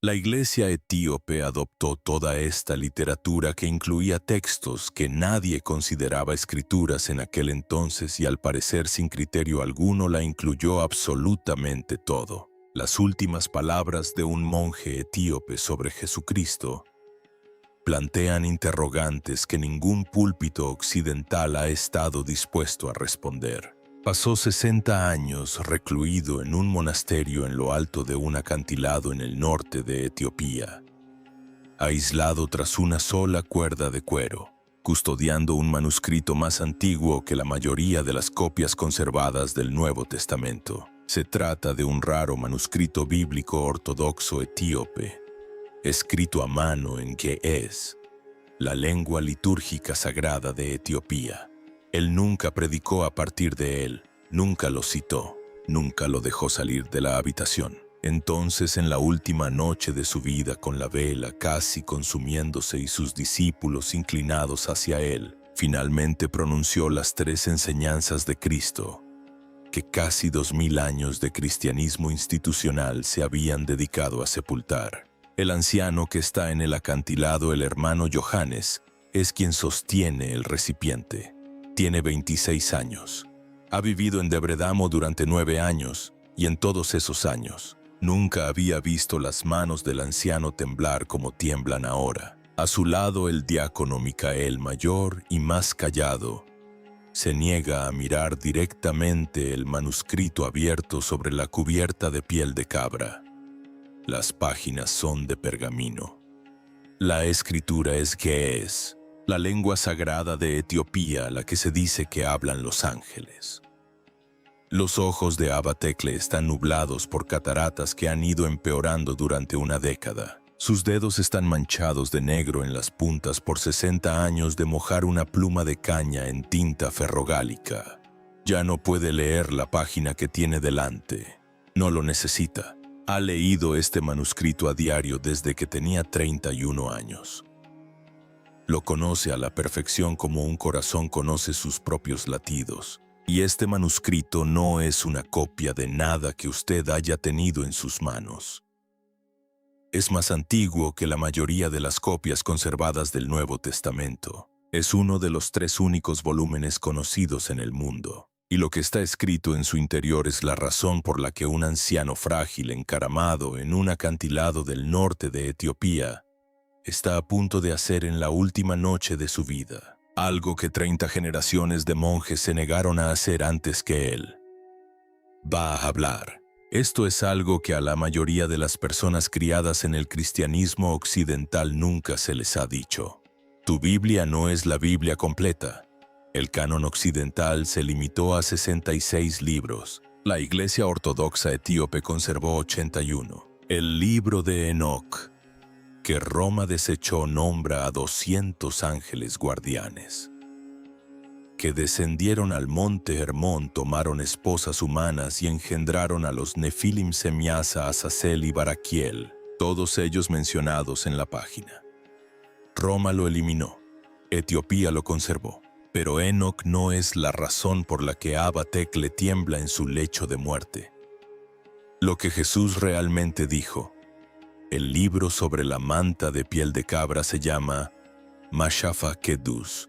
La Iglesia etíope adoptó toda esta literatura que incluía textos que nadie consideraba escrituras en aquel entonces y al parecer sin criterio alguno la incluyó absolutamente todo. Las últimas palabras de un monje etíope sobre Jesucristo plantean interrogantes que ningún púlpito occidental ha estado dispuesto a responder. Pasó 60 años recluido en un monasterio en lo alto de un acantilado en el norte de Etiopía, aislado tras una sola cuerda de cuero, custodiando un manuscrito más antiguo que la mayoría de las copias conservadas del Nuevo Testamento. Se trata de un raro manuscrito bíblico ortodoxo etíope, escrito a mano en ge'ez, la lengua litúrgica sagrada de Etiopía. Él nunca predicó a partir de él, nunca lo citó, nunca lo dejó salir de la habitación. Entonces, en la última noche de su vida, con la vela casi consumiéndose y sus discípulos inclinados hacia él, finalmente pronunció las 3 enseñanzas de Cristo, que casi 2000 años de cristianismo institucional se habían dedicado a sepultar. El anciano que está en el acantilado, el hermano Johannes, es quien sostiene el recipiente. Tiene 26 años. Ha vivido en Debredamo durante 9 años, y en todos esos años, nunca había visto las manos del anciano temblar como tiemblan ahora. A su lado, el diácono Micael, mayor y más callado, se niega a mirar directamente el manuscrito abierto sobre la cubierta de piel de cabra. Las páginas son de pergamino. La escritura es ge'ez, la lengua sagrada de Etiopía, la que se dice que hablan los ángeles. Los ojos de Abba Tekle están nublados por cataratas que han ido empeorando durante una década. Sus dedos están manchados de negro en las puntas por 60 años de mojar una pluma de caña en tinta ferrogálica. Ya no puede leer la página que tiene delante. No lo necesita. Ha leído este manuscrito a diario desde que tenía 31 años. Lo conoce a la perfección como un corazón conoce sus propios latidos. Y este manuscrito no es una copia de nada que usted haya tenido en sus manos. Es más antiguo que la mayoría de las copias conservadas del Nuevo Testamento. Es uno de los 3 únicos volúmenes conocidos en el mundo. Y lo que está escrito en su interior es la razón por la que un anciano frágil encaramado en un acantilado del norte de Etiopía está a punto de hacer en la última noche de su vida, algo que 30 generaciones de monjes se negaron a hacer antes que él. Va a hablar. Esto es algo que a la mayoría de las personas criadas en el cristianismo occidental nunca se les ha dicho. Tu Biblia no es la Biblia completa. El canon occidental se limitó a 66 libros. La Iglesia Ortodoxa etíope conservó 81. El libro de Enoc, que Roma desechó, nombra a 200 ángeles guardianes, que descendieron al monte Hermón, tomaron esposas humanas y engendraron a los Nefilim, Semiasa, Azazel y Baraquiel, todos ellos mencionados en la página. Roma lo eliminó, Etiopía lo conservó, pero Enoc no es la razón por la que Abba Tekle tiembla en su lecho de muerte. Lo que Jesús realmente dijo. El libro sobre la manta de piel de cabra se llama Mashafa Kedus,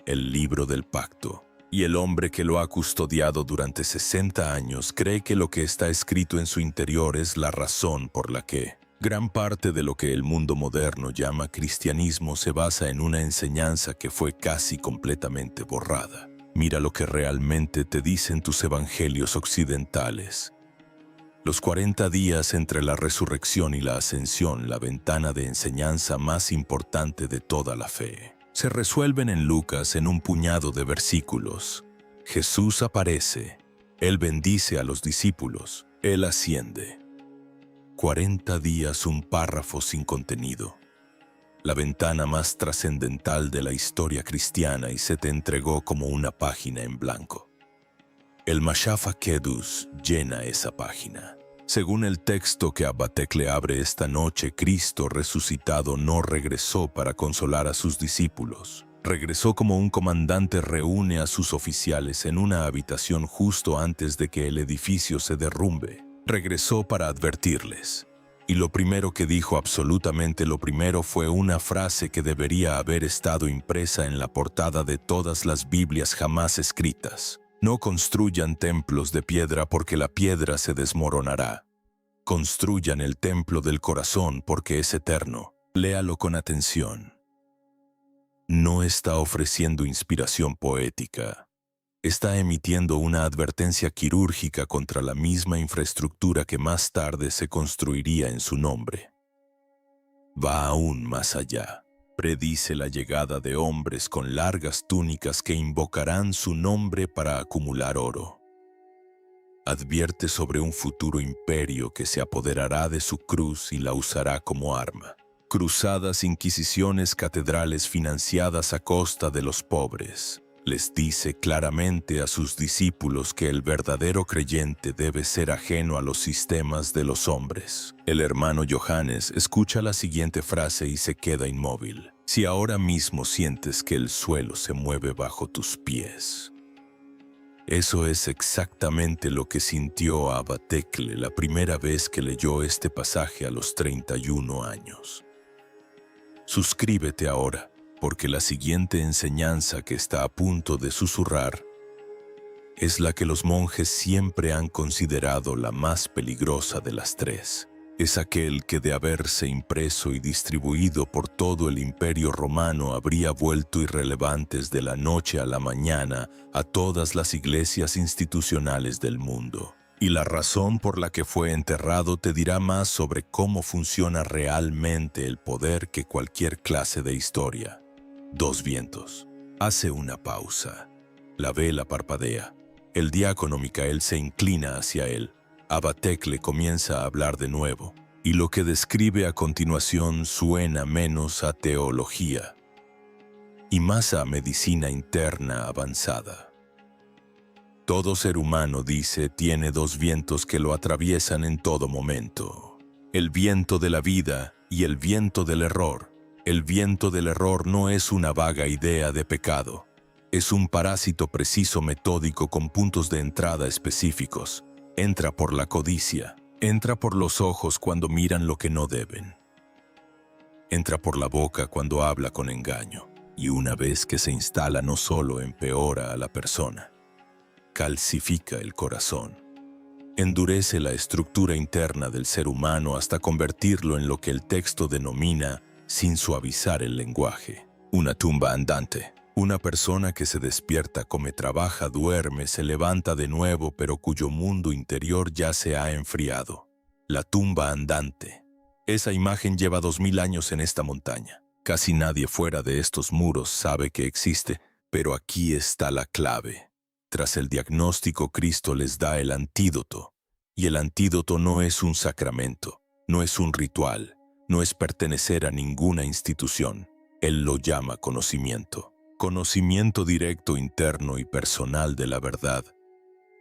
el libro del pacto, y el hombre que lo ha custodiado durante 60 años cree que lo que está escrito en su interior es la razón por la que gran parte de lo que el mundo moderno llama cristianismo se basa en una enseñanza que fue casi completamente borrada. Mira lo que realmente te dicen tus evangelios occidentales. Los 40 días entre la resurrección y la ascensión, la ventana de enseñanza más importante de toda la fe, se resuelven en Lucas en un puñado de versículos. Jesús aparece, Él bendice a los discípulos, Él asciende. 40 días, un párrafo sin contenido. La ventana más trascendental de la historia cristiana y se te entregó como una página en blanco. El Mashafa Kedus llena esa página. Según el texto que Abba Tekle abre esta noche, Cristo resucitado no regresó para consolar a sus discípulos. Regresó como un comandante reúne a sus oficiales en una habitación justo antes de que el edificio se derrumbe. Regresó para advertirles: Y lo primero que dijo, absolutamente lo primero, fue una frase que debería haber estado impresa en la portada de todas las Biblias jamás escritas. No construyan templos de piedra porque la piedra se desmoronará. Construyan el templo del corazón porque es eterno. Léalo con atención. No está ofreciendo inspiración poética. Está emitiendo una advertencia quirúrgica contra la misma infraestructura que más tarde se construiría en su nombre. Va aún más allá. Predice la llegada de hombres con largas túnicas que invocarán su nombre para acumular oro. Advierte sobre un futuro imperio que se apoderará de su cruz y la usará como arma. Cruzadas, inquisiciones, catedrales financiadas a costa de los pobres. Les dice claramente a sus discípulos que el verdadero creyente debe ser ajeno a los sistemas de los hombres. El hermano Johannes escucha la siguiente frase y se queda inmóvil. Si ahora mismo sientes que el suelo se mueve bajo tus pies. Eso es exactamente lo que sintió Abba Tekle la primera vez que leyó este pasaje a los 31 años. Suscríbete ahora, porque la siguiente enseñanza que está a punto de susurrar es la que los monjes siempre han considerado la más peligrosa de las tres. Es aquel que de haberse impreso y distribuido por todo el Imperio Romano habría vuelto irrelevantes de la noche a la mañana a todas las iglesias institucionales del mundo. Y la razón por la que fue enterrado te dirá más sobre cómo funciona realmente el poder que cualquier clase de historia. Dos vientos. Hace una pausa. La vela parpadea. El diácono Micael se inclina hacia él. Abba Tekle comienza a hablar de nuevo, y lo que describe a continuación suena menos a teología y más a medicina interna avanzada. Todo ser humano, dice, tiene dos vientos que lo atraviesan en todo momento. El viento de la vida y el viento del error. El viento del error no es una vaga idea de pecado. Es un parásito preciso, metódico, con puntos de entrada específicos. Entra por la codicia. Entra por los ojos cuando miran lo que no deben. Entra por la boca cuando habla con engaño. Y una vez que se instala, no solo empeora a la persona, calcifica el corazón. Endurece la estructura interna del ser humano hasta convertirlo en lo que el texto denomina, sin suavizar el lenguaje, una tumba andante. Una persona que se despierta, come, trabaja, duerme, se levanta de nuevo, pero cuyo mundo interior ya se ha enfriado. La tumba andante. Esa imagen lleva 2000 años en esta montaña. Casi nadie fuera de estos muros sabe que existe, pero aquí está la clave. Tras el diagnóstico, Cristo les da el antídoto. Y el antídoto no es un sacramento, no es un ritual, no es pertenecer a ninguna institución. Él lo llama conocimiento. Conocimiento directo, interno y personal de la verdad,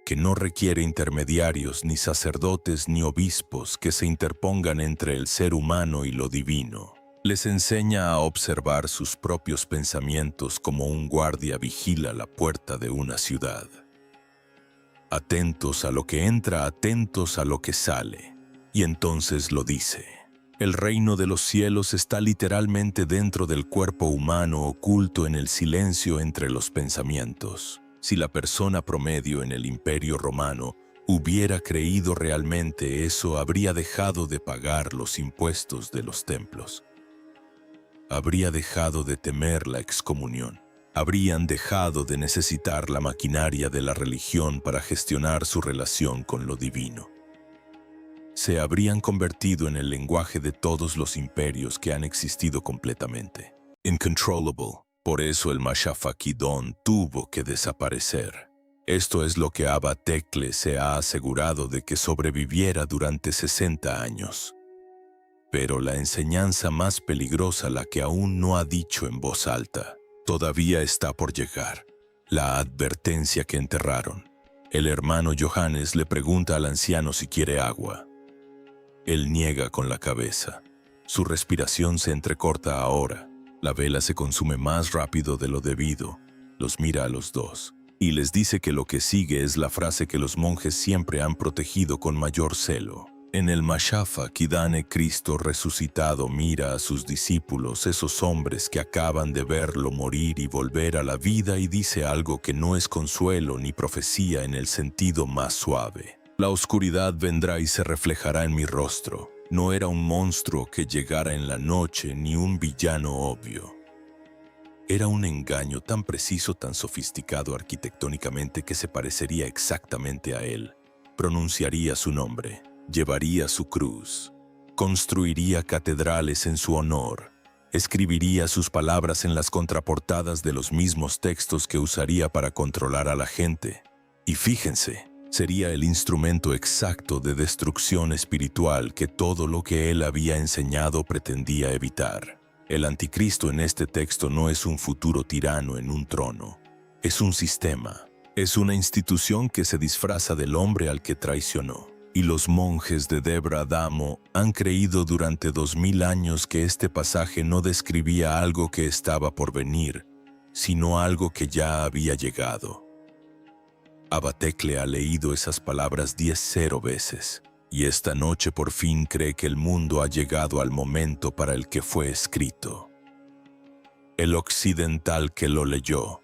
que no requiere intermediarios, ni sacerdotes, ni obispos que se interpongan entre el ser humano y lo divino. Les enseña a observar sus propios pensamientos como un guardia vigila la puerta de una ciudad. Atentos a lo que entra, atentos a lo que sale. Y entonces lo dice. El reino de los cielos está literalmente dentro del cuerpo humano, oculto en el silencio entre los pensamientos. Si la persona promedio en el Imperio Romano hubiera creído realmente eso, habría dejado de pagar los impuestos de los templos. Habría dejado de temer la excomunión. Habrían dejado de necesitar la maquinaria de la religión para gestionar su relación con lo divino. Se habrían convertido en el lenguaje de todos los imperios que han existido completamente. Incontrollable. Por eso el Mashafakidón tuvo que desaparecer. Esto es lo que Abba Tekle se ha asegurado de que sobreviviera durante 60 años. Pero la enseñanza más peligrosa, la que aún no ha dicho en voz alta, todavía está por llegar. La advertencia que enterraron. El hermano Johannes le pregunta al anciano si quiere agua. Él niega con la cabeza. Su respiración se entrecorta ahora. La vela se consume más rápido de lo debido. Los mira a los dos y les dice que lo que sigue es la frase que los monjes siempre han protegido con mayor celo. En el Mashafa Kidane, Cristo resucitado mira a sus discípulos, esos hombres que acaban de verlo morir y volver a la vida, y dice algo que no es consuelo ni profecía en el sentido más suave. La oscuridad vendrá y se reflejará en mi rostro. No era un monstruo que llegara en la noche ni un villano obvio. Era un engaño tan preciso, tan sofisticado arquitectónicamente que se parecería exactamente a él. Pronunciaría su nombre. Llevaría su cruz, construiría catedrales en su honor, escribiría sus palabras en las contraportadas de los mismos textos que usaría para controlar a la gente. Y fíjense, sería el instrumento exacto de destrucción espiritual que todo lo que él había enseñado pretendía evitar. El anticristo en este texto no es un futuro tirano en un trono, es un sistema, es una institución que se disfraza del hombre al que traicionó. Y los monjes de Debra Damo han creído durante 2000 años que este pasaje no describía algo que estaba por venir, sino algo que ya había llegado. Abba Tekle ha leído esas palabras 10 veces, y esta noche por fin cree que el mundo ha llegado al momento para el que fue escrito. El occidental que lo leyó.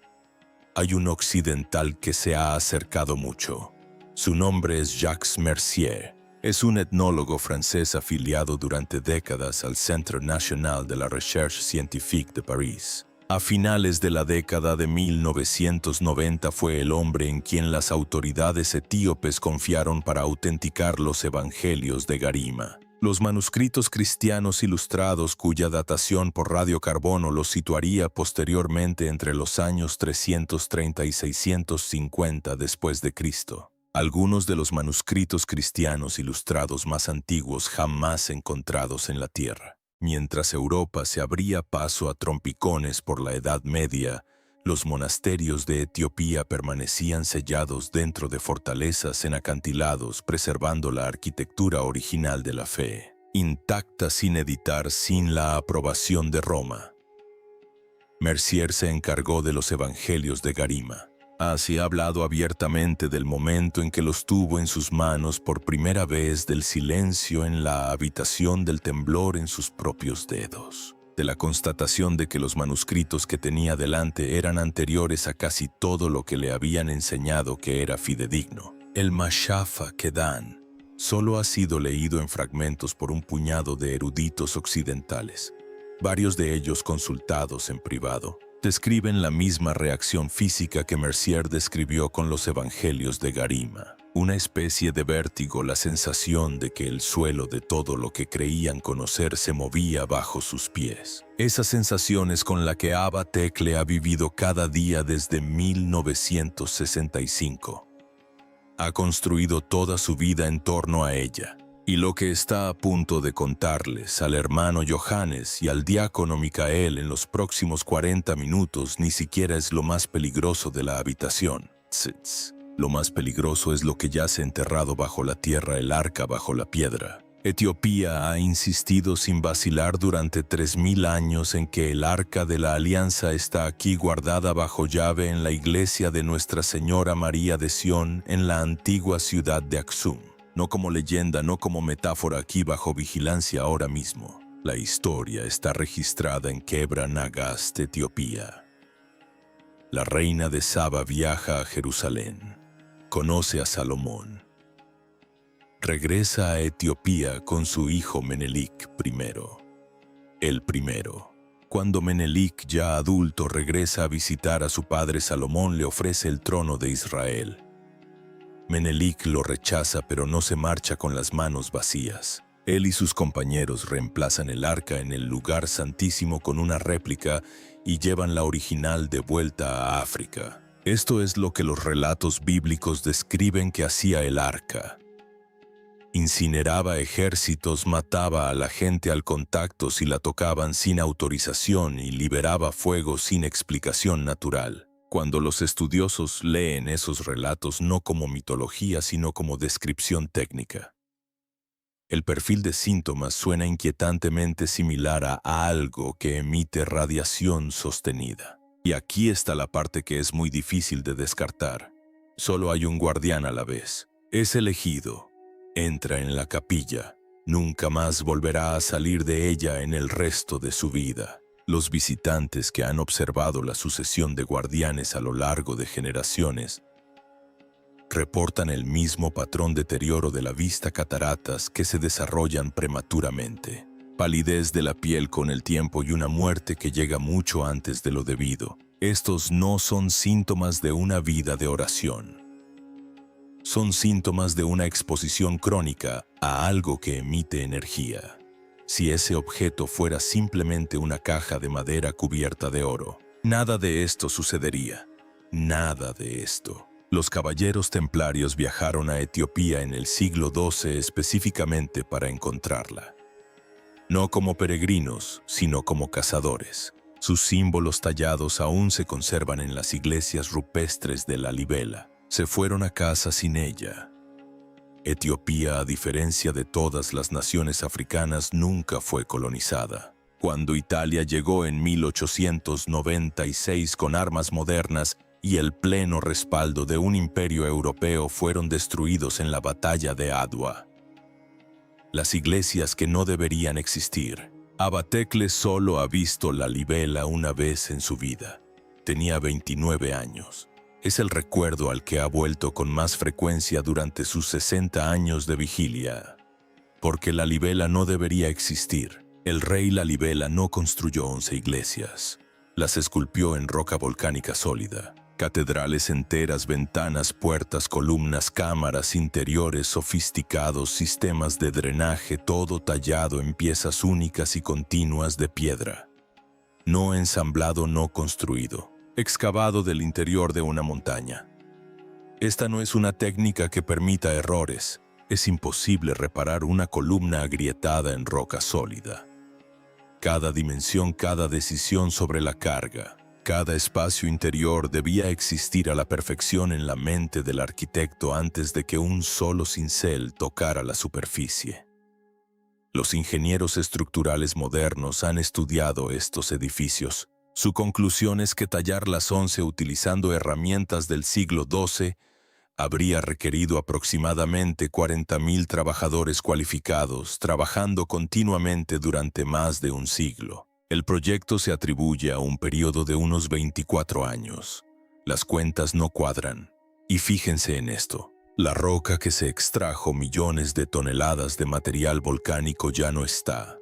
Hay un occidental que se ha acercado mucho. Su nombre es Jacques Mercier. Es un etnólogo francés afiliado durante décadas al Centre National de la Recherche Scientifique de París. A finales de la década de 1990 fue el hombre en quien las autoridades etíopes confiaron para autenticar los evangelios de Garima. Los manuscritos cristianos ilustrados cuya datación por radiocarbono los situaría posteriormente entre los años 330 y 650 después de Cristo. Algunos de los manuscritos cristianos ilustrados más antiguos jamás encontrados en la tierra. Mientras Europa se abría paso a trompicones por la Edad Media, los monasterios de Etiopía permanecían sellados dentro de fortalezas en acantilados, preservando la arquitectura original de la fe, intacta sin editar, sin la aprobación de Roma. Mercier se encargó de los evangelios de Garima. Así ha hablado abiertamente del momento en que los tuvo en sus manos por primera vez, del silencio en la habitación, del temblor en sus propios dedos, de la constatación de que los manuscritos que tenía delante eran anteriores a casi todo lo que le habían enseñado que era fidedigno. El Mashafa Kedan solo ha sido leído en fragmentos por un puñado de eruditos occidentales, varios de ellos consultados en privado. Describen la misma reacción física que Mercier describió con los evangelios de Garima. Una especie de vértigo, la sensación de que el suelo de todo lo que creían conocer se movía bajo sus pies. Esa sensación es con la que Abba Tekle ha vivido cada día desde 1965. Ha construido toda su vida en torno a ella. Y lo que está a punto de contarles al hermano Johannes y al diácono Micael en los próximos 40 minutos ni siquiera es lo más peligroso de la habitación. Tzitz. Lo más peligroso es lo que yace enterrado bajo la tierra, el arca bajo la piedra. Etiopía ha insistido sin vacilar durante 3000 años en que el arca de la alianza está aquí guardada bajo llave en la iglesia de Nuestra Señora María de Sión en la antigua ciudad de Aksum. No como leyenda, no como metáfora, aquí bajo vigilancia ahora mismo. La historia está registrada en Kebra Nagast, Etiopía. La reina de Saba viaja a Jerusalén. Conoce a Salomón. Regresa a Etiopía con su hijo Menelik I. El primero. Cuando Menelik, ya adulto, regresa a visitar a su padre Salomón, le ofrece el trono de Israel. Menelik lo rechaza, pero no se marcha con las manos vacías. Él y sus compañeros reemplazan el arca en el lugar santísimo con una réplica y llevan la original de vuelta a África. Esto es lo que los relatos bíblicos describen que hacía el arca. Incineraba ejércitos, mataba a la gente al contacto si la tocaban sin autorización y liberaba fuego sin explicación natural. Cuando los estudiosos leen esos relatos no como mitología, sino como descripción técnica, el perfil de síntomas suena inquietantemente similar a algo que emite radiación sostenida. Y aquí está la parte que es muy difícil de descartar. Solo hay un guardián a la vez. Es elegido. Entra en la capilla. Nunca más volverá a salir de ella en el resto de su vida. Los visitantes que han observado la sucesión de guardianes a lo largo de generaciones reportan el mismo patrón deterioro de la vista, cataratas que se desarrollan prematuramente, palidez de la piel con el tiempo y una muerte que llega mucho antes de lo debido. Estos no son síntomas de una vida de oración. Son síntomas de una exposición crónica a algo que emite energía. Si ese objeto fuera simplemente una caja de madera cubierta de oro, nada de esto sucedería. Nada de esto. Los caballeros templarios viajaron a Etiopía en el siglo XII específicamente para encontrarla. No como peregrinos, sino como cazadores. Sus símbolos tallados aún se conservan en las iglesias rupestres de la Libela. Se fueron a casa sin ella. Etiopía, a diferencia de todas las naciones africanas, nunca fue colonizada. Cuando Italia llegó en 1896 con armas modernas y el pleno respaldo de un imperio europeo, fueron destruidos en la batalla de Adwa. Las iglesias que no deberían existir. Abatekle solo ha visto la Libela una vez en su vida. Tenía 29 años. Es el recuerdo al que ha vuelto con más frecuencia durante sus 60 años de vigilia. Porque la Libela no debería existir. El rey Lalibela no construyó 11 iglesias. Las esculpió en roca volcánica sólida. Catedrales enteras, ventanas, puertas, columnas, cámaras interiores sofisticados, sistemas de drenaje, todo tallado en piezas únicas y continuas de piedra. No ensamblado, no construido. Excavado del interior de una montaña. Esta no es una técnica que permita errores. Es imposible reparar una columna agrietada en roca sólida. Cada dimensión, cada decisión sobre la carga, cada espacio interior debía existir a la perfección en la mente del arquitecto antes de que un solo cincel tocara la superficie. Los ingenieros estructurales modernos han estudiado estos edificios. Su conclusión es que tallar las 11 utilizando herramientas del siglo XII habría requerido aproximadamente 40.000 trabajadores cualificados, trabajando continuamente durante más de un siglo. El proyecto se atribuye a un periodo de unos 24 años. Las cuentas no cuadran. Y fíjense en esto. La roca que se extrajo millones de toneladas de material volcánico ya no está.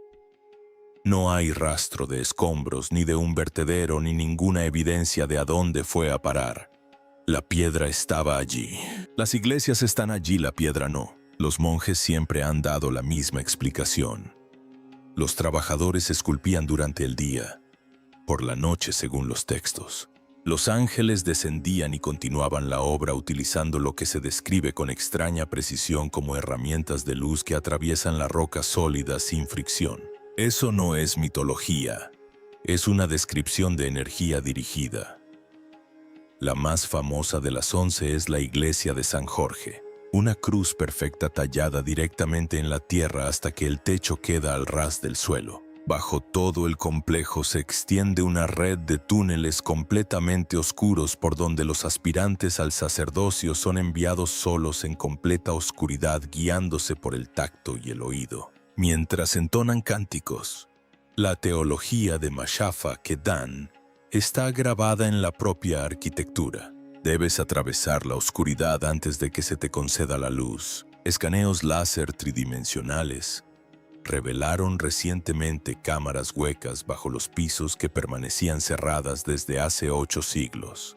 No hay rastro de escombros, ni de un vertedero, ni ninguna evidencia de a dónde fue a parar. La piedra estaba allí. Las iglesias están allí, la piedra no. Los monjes siempre han dado la misma explicación. Los trabajadores esculpían durante el día, por la noche según los textos. Los ángeles descendían y continuaban la obra utilizando lo que se describe con extraña precisión como herramientas de luz que atraviesan la roca sólida sin fricción. Eso no es mitología, es una descripción de energía dirigida. La más famosa de las 11 es la iglesia de San Jorge. Una cruz perfecta tallada directamente en la tierra hasta que el techo queda al ras del suelo. Bajo todo el complejo se extiende una red de túneles completamente oscuros por donde los aspirantes al sacerdocio son enviados solos en completa oscuridad, guiándose por el tacto y el oído, mientras entonan cánticos. La teología de Mashafa Kedan está grabada en la propia arquitectura. Debes atravesar la oscuridad antes de que se te conceda la luz. Escaneos láser tridimensionales revelaron recientemente cámaras huecas bajo los pisos que permanecían cerradas desde hace 8 siglos.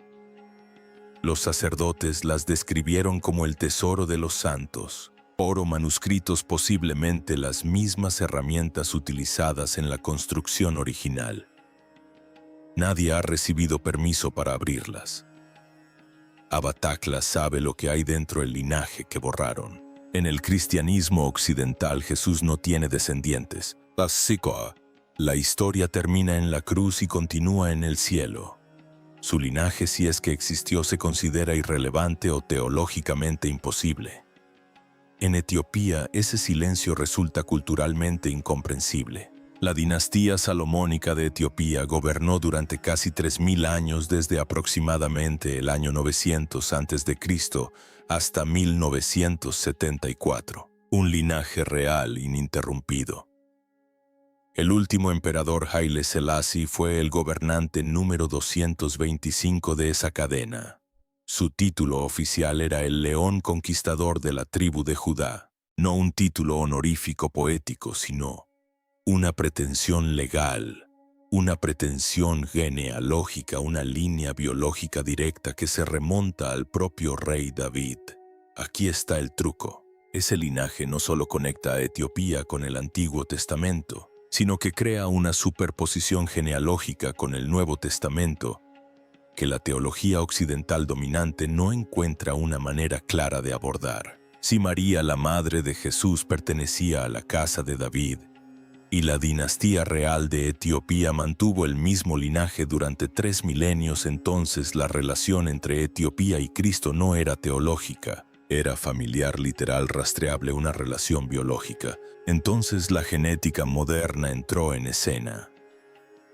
Los sacerdotes las describieron como el tesoro de los santos, oro, manuscritos, posiblemente las mismas herramientas utilizadas en la construcción original. Nadie ha recibido permiso para abrirlas. Abatakla sabe lo que hay dentro del linaje que borraron. En el cristianismo occidental Jesús no tiene descendientes. La historia termina en la cruz y continúa en el cielo. Su linaje, si es que existió, se considera irrelevante o teológicamente imposible. En Etiopía, ese silencio resulta culturalmente incomprensible. La dinastía salomónica de Etiopía gobernó durante casi 3.000 años desde aproximadamente el año 900 a.C. hasta 1974. un linaje real ininterrumpido. El último emperador Haile Selassie fue el gobernante número 225 de esa cadena. Su título oficial era el León Conquistador de la tribu de Judá, no un título honorífico poético, sino una pretensión legal, una pretensión genealógica, una línea biológica directa que se remonta al propio rey David. Aquí está el truco. Ese linaje no solo conecta a Etiopía con el Antiguo Testamento, sino que crea una superposición genealógica con el Nuevo Testamento que la teología occidental dominante no encuentra una manera clara de abordar. Si María, la madre de Jesús, pertenecía a la casa de David, y la dinastía real de Etiopía mantuvo el mismo linaje durante 3 milenios, entonces la relación entre Etiopía y Cristo no era teológica, era familiar, literal, rastreable, una relación biológica. Entonces la genética moderna entró en escena.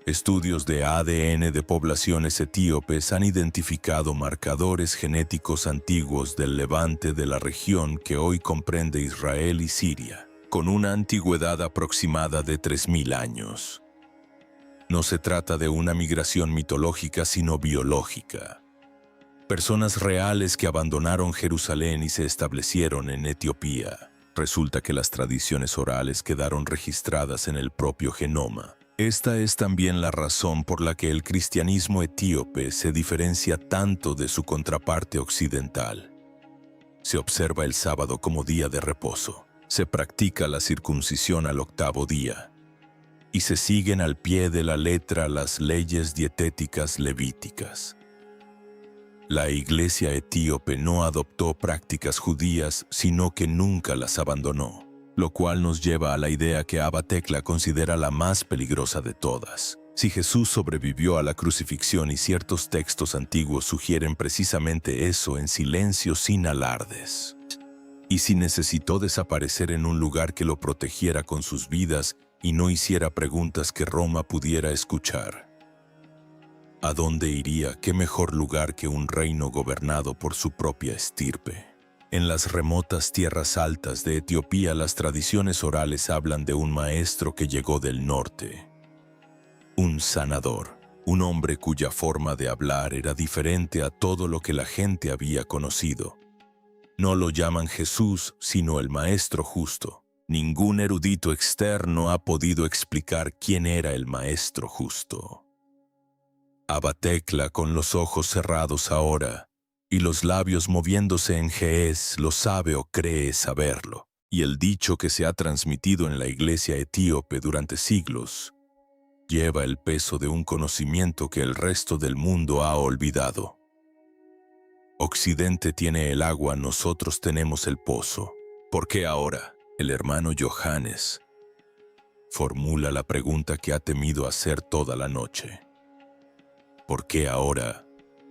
Estudios de ADN de poblaciones etíopes han identificado marcadores genéticos antiguos del levante de la región que hoy comprende Israel y Siria, con una antigüedad aproximada de 3000 años. No se trata de una migración mitológica, sino biológica. Personas reales que abandonaron Jerusalén y se establecieron en Etiopía. Resulta que las tradiciones orales quedaron registradas en el propio genoma. Esta es también la razón por la que el cristianismo etíope se diferencia tanto de su contraparte occidental. Se observa el sábado como día de reposo, se practica la circuncisión al 8º día, y se siguen al pie de la letra las leyes dietéticas levíticas. La iglesia etíope no adoptó prácticas judías, sino que nunca las abandonó. Lo cual nos lleva a la idea que Abba Tekla considera la más peligrosa de todas. Si Jesús sobrevivió a la crucifixión y ciertos textos antiguos sugieren precisamente eso en silencio sin alardes. Y si necesitó desaparecer en un lugar que lo protegiera con sus vidas y no hiciera preguntas que Roma pudiera escuchar. ¿A dónde iría? ¿Qué mejor lugar que un reino gobernado por su propia estirpe? En las remotas tierras altas de Etiopía, las tradiciones orales hablan de un maestro que llegó del norte. Un sanador, un hombre cuya forma de hablar era diferente a todo lo que la gente había conocido. No lo llaman Jesús, sino el Maestro Justo. Ningún erudito externo ha podido explicar quién era el Maestro Justo. Abba Tekla, con los ojos cerrados ahora, y los labios moviéndose en ge'ez, lo sabe o cree saberlo. Y el dicho que se ha transmitido en la iglesia etíope durante siglos lleva el peso de un conocimiento que el resto del mundo ha olvidado. Occidente tiene el agua, nosotros tenemos el pozo. ¿Por qué ahora? El hermano Johannes formula la pregunta que ha temido hacer toda la noche. ¿Por qué ahora?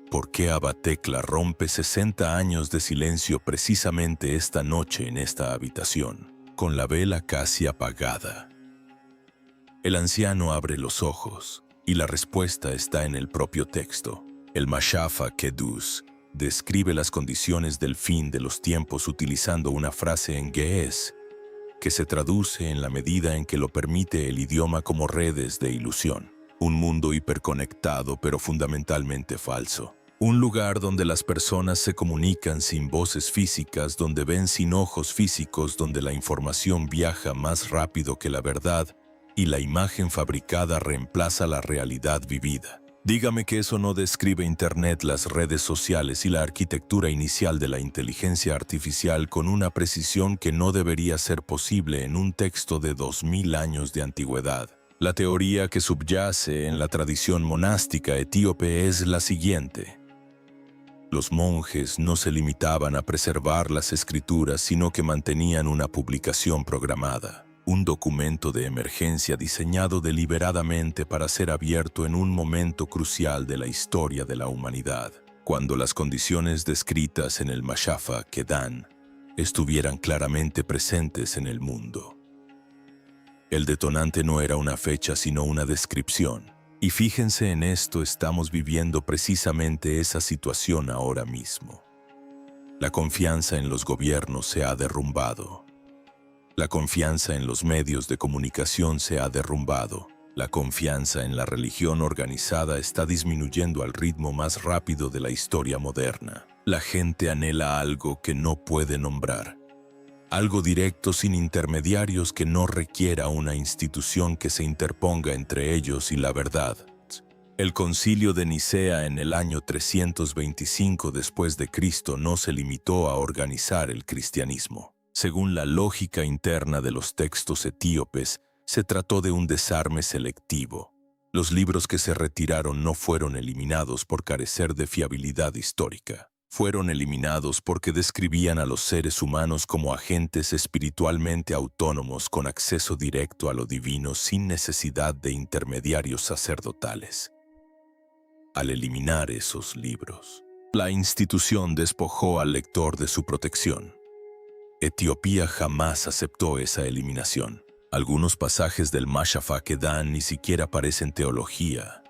¿Por qué Abba Tekla rompe 60 años de silencio precisamente esta noche en esta habitación, con la vela casi apagada? El anciano abre los ojos, y la respuesta está en el propio texto. El Mashafa Kedus describe las condiciones del fin de los tiempos utilizando una frase en ge'ez, que se traduce en la medida en que lo permite el idioma como redes de ilusión. Un mundo hiperconectado pero fundamentalmente falso. Un lugar donde las personas se comunican sin voces físicas, donde ven sin ojos físicos, donde la información viaja más rápido que la verdad y la imagen fabricada reemplaza la realidad vivida. Dígame que eso no describe Internet, las redes sociales y la arquitectura inicial de la inteligencia artificial con una precisión que no debería ser posible en un texto de 2000 años de antigüedad. La teoría que subyace en la tradición monástica etíope es la siguiente. Los monjes no se limitaban a preservar las escrituras, sino que mantenían una publicación programada, un documento de emergencia diseñado deliberadamente para ser abierto en un momento crucial de la historia de la humanidad, cuando las condiciones descritas en el Mashafa Kedan estuvieran claramente presentes en el mundo. El detonante no era una fecha, sino una descripción. Y fíjense en esto, estamos viviendo precisamente esa situación ahora mismo. La confianza en los gobiernos se ha derrumbado. La confianza en los medios de comunicación se ha derrumbado. La confianza en la religión organizada está disminuyendo al ritmo más rápido de la historia moderna. La gente anhela algo que no puede nombrar. Algo directo sin intermediarios que no requiera una institución que se interponga entre ellos y la verdad. El Concilio de Nicea en el año 325 después de Cristo no se limitó a organizar el cristianismo. Según la lógica interna de los textos etíopes, se trató de un desarme selectivo. Los libros que se retiraron no fueron eliminados por carecer de fiabilidad histórica. Fueron eliminados porque describían a los seres humanos como agentes espiritualmente autónomos con acceso directo a lo divino sin necesidad de intermediarios sacerdotales. Al eliminar esos libros, la institución despojó al lector de su protección. Etiopía jamás aceptó esa eliminación. Algunos pasajes del Mashafa Kedan ni siquiera parecen teología,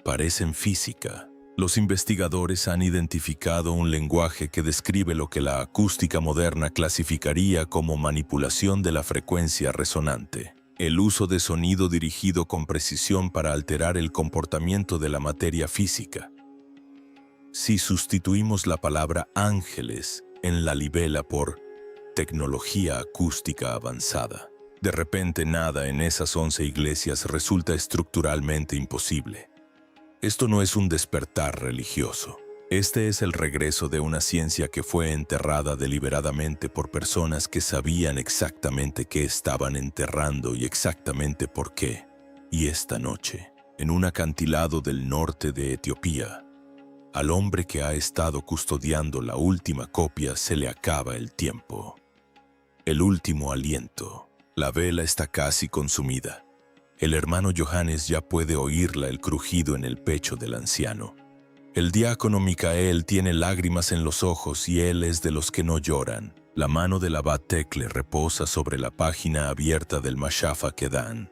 parecen física. Los investigadores han identificado un lenguaje que describe lo que la acústica moderna clasificaría como manipulación de la frecuencia resonante. El uso de sonido dirigido con precisión para alterar el comportamiento de la materia física. Si sustituimos la palabra ángeles en la libela por tecnología acústica avanzada, de repente nada en esas 11 iglesias resulta estructuralmente imposible. Esto no es un despertar religioso. Este es el regreso de una ciencia que fue enterrada deliberadamente por personas que sabían exactamente qué estaban enterrando y exactamente por qué. Y esta noche, en un acantilado del norte de Etiopía, al hombre que ha estado custodiando la última copia se le acaba el tiempo. El último aliento. La vela está casi consumida. El hermano Johannes ya puede oírla el crujido en el pecho del anciano. El diácono Micael tiene lágrimas en los ojos y él es de los que no lloran. La mano del abad Tekle reposa sobre la página abierta del Mashafa Kedan.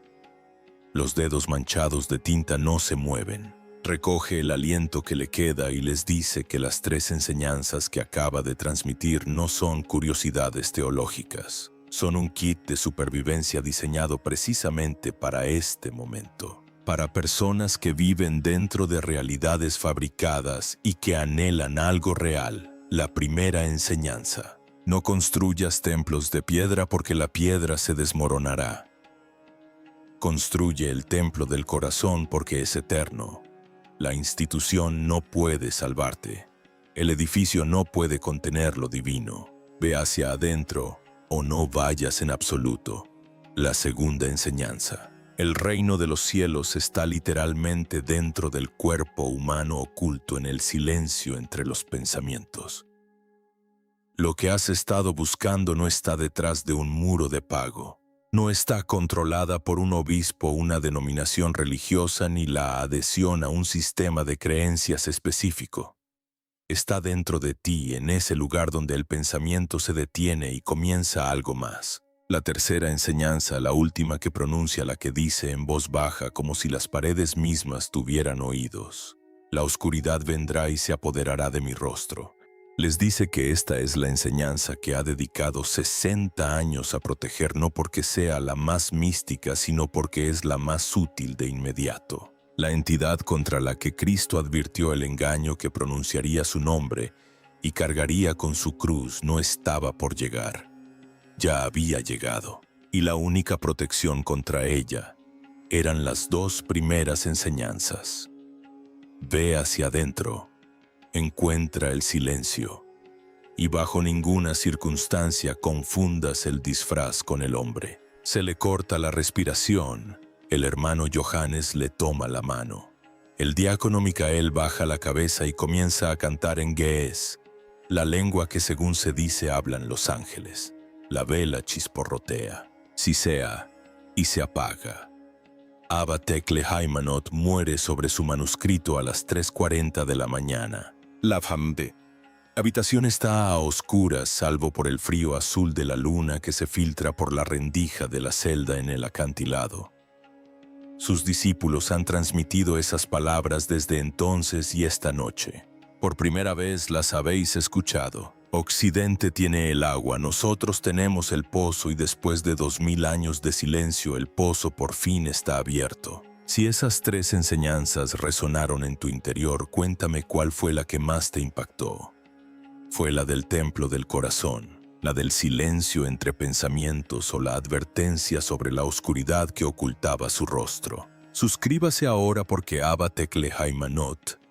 Los dedos manchados de tinta no se mueven. Recoge el aliento que le queda y les dice que las 3 enseñanzas que acaba de transmitir no son curiosidades teológicas. Son un kit de supervivencia diseñado precisamente para este momento. Para personas que viven dentro de realidades fabricadas y que anhelan algo real. La primera enseñanza. No construyas templos de piedra porque la piedra se desmoronará. Construye el templo del corazón porque es eterno. La institución no puede salvarte. El edificio no puede contener lo divino. Ve hacia adentro o no vayas en absoluto. La segunda enseñanza. El reino de los cielos está literalmente dentro del cuerpo humano oculto en el silencio entre los pensamientos. Lo que has estado buscando no está detrás de un muro de pago. No está controlada por un obispo, una denominación religiosa ni la adhesión a un sistema de creencias específico. Está dentro de ti, en ese lugar donde el pensamiento se detiene y comienza algo más. La tercera enseñanza, la última que pronuncia, la que dice en voz baja como si las paredes mismas tuvieran oídos. La oscuridad vendrá y se apoderará de mi rostro. Les dice que esta es la enseñanza que ha dedicado 60 años a proteger, no porque sea la más mística, sino porque es la más útil de inmediato. La entidad contra la que Cristo advirtió el engaño que pronunciaría su nombre y cargaría con su cruz no estaba por llegar. Ya había llegado, y la única protección contra ella eran las 2 primeras enseñanzas. Ve hacia adentro, encuentra el silencio, y bajo ninguna circunstancia confundas el disfraz con el hombre. Se le corta la respiración. El hermano Johannes le toma la mano. El diácono Micael baja la cabeza y comienza a cantar en ge'ez, la lengua que según se dice hablan los ángeles. La vela chisporrotea, sisea y se apaga. Abba Tekle Haymanot muere sobre su manuscrito a las 3:40 de la mañana. Lavhamde. Habitación está a oscuras salvo por el frío azul de la luna que se filtra por la rendija de la celda en el acantilado. Sus discípulos han transmitido esas palabras desde entonces y esta noche. Por primera vez las habéis escuchado. Occidente tiene el agua, nosotros tenemos el pozo y después de 2000 años de silencio el pozo por fin está abierto. Si esas tres enseñanzas resonaron en tu interior, cuéntame cuál fue la que más te impactó. ¿Fue la del templo del corazón, la del silencio entre pensamientos o la advertencia sobre la oscuridad que ocultaba su rostro? Suscríbase ahora porque Abba Tekle Haymanot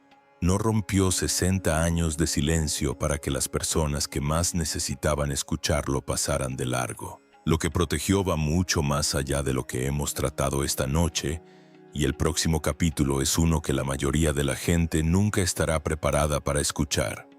no rompió 60 años de silencio para que las personas que más necesitaban escucharlo pasaran de largo. Lo que protegió va mucho más allá de lo que hemos tratado esta noche, y el próximo capítulo es uno que la mayoría de la gente nunca estará preparada para escuchar.